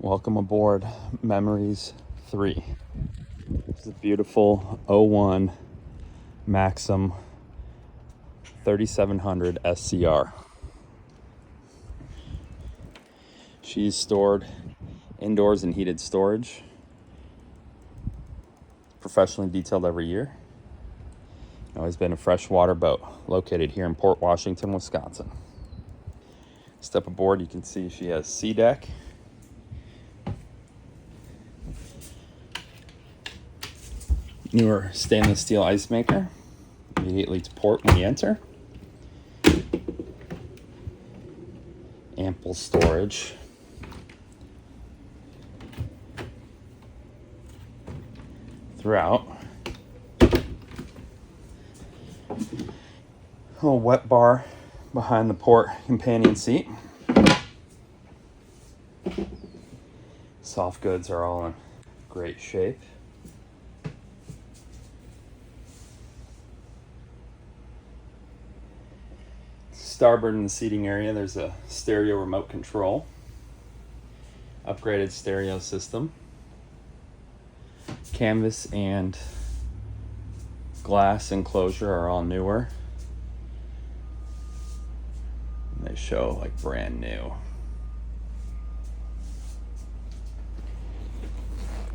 Welcome aboard Memories 3. This is a beautiful 01 Maxum 3700 SCR. She's stored indoors in heated storage, professionally detailed every year. Always been a freshwater boat located here in Port Washington, Wisconsin. Step aboard, you can see she has sea deck. Newer stainless steel ice maker, immediately to port when you enter. Ample storage. Throughout. A little wet bar behind the port companion seat. Soft goods are all in great shape. Starboard in the seating area, there's a stereo remote control, upgraded stereo system, canvas and glass enclosure are all newer. They show like brand new.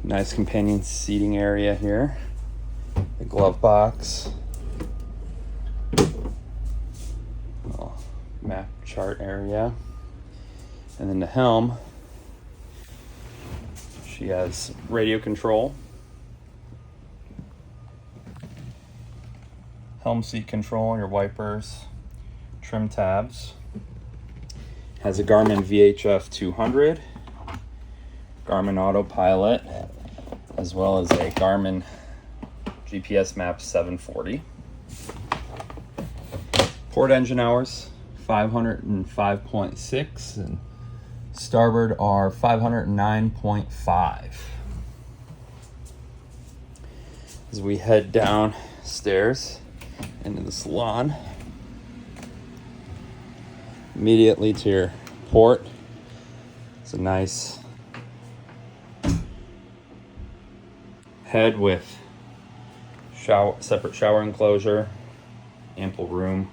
Nice companion seating area here. The glove box. Little map chart area. And then the helm. She has radio control. Helm seat control, your wipers, trim tabs. Has a Garmin VHF 200, Garmin Autopilot, as well as a Garmin GPS Map 740. Port engine hours, 505.6, and starboard are 509.5. As we head downstairs into the salon, immediately to your port, it's a nice head with separate shower enclosure, ample room.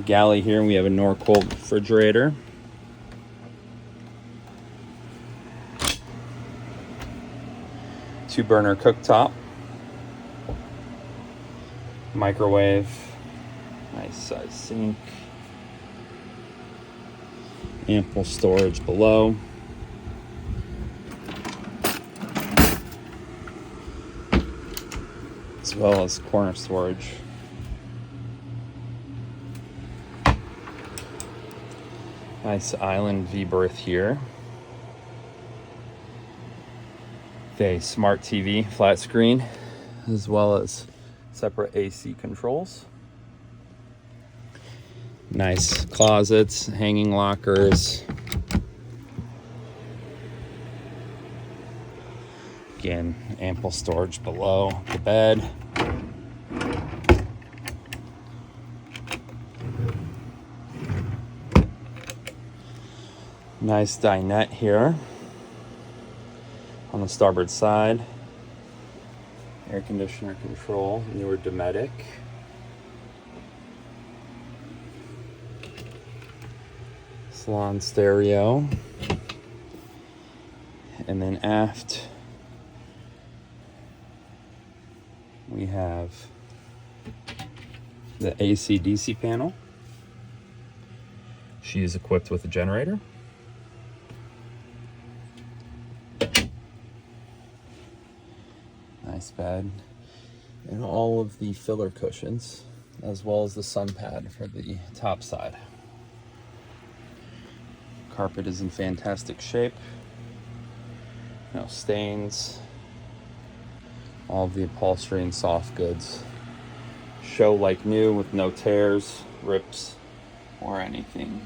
Galley here, we have a Norcold refrigerator. Two burner cooktop. Microwave, nice size sink, ample storage below. As well as corner storage. Nice island V-berth here. A smart TV flat screen, as well as separate AC controls. Nice closets, hanging lockers. Again, ample storage below the bed. Nice dinette here on the starboard side. Air conditioner control, newer Dometic. Salon stereo. And then aft, we have the AC/DC panel. She is equipped with a generator. Nice bed, and all of the filler cushions, as well as the sun pad for the top side. Carpet is in fantastic shape. No stains. All of the upholstery and soft goods show like new with no tears, rips, or anything.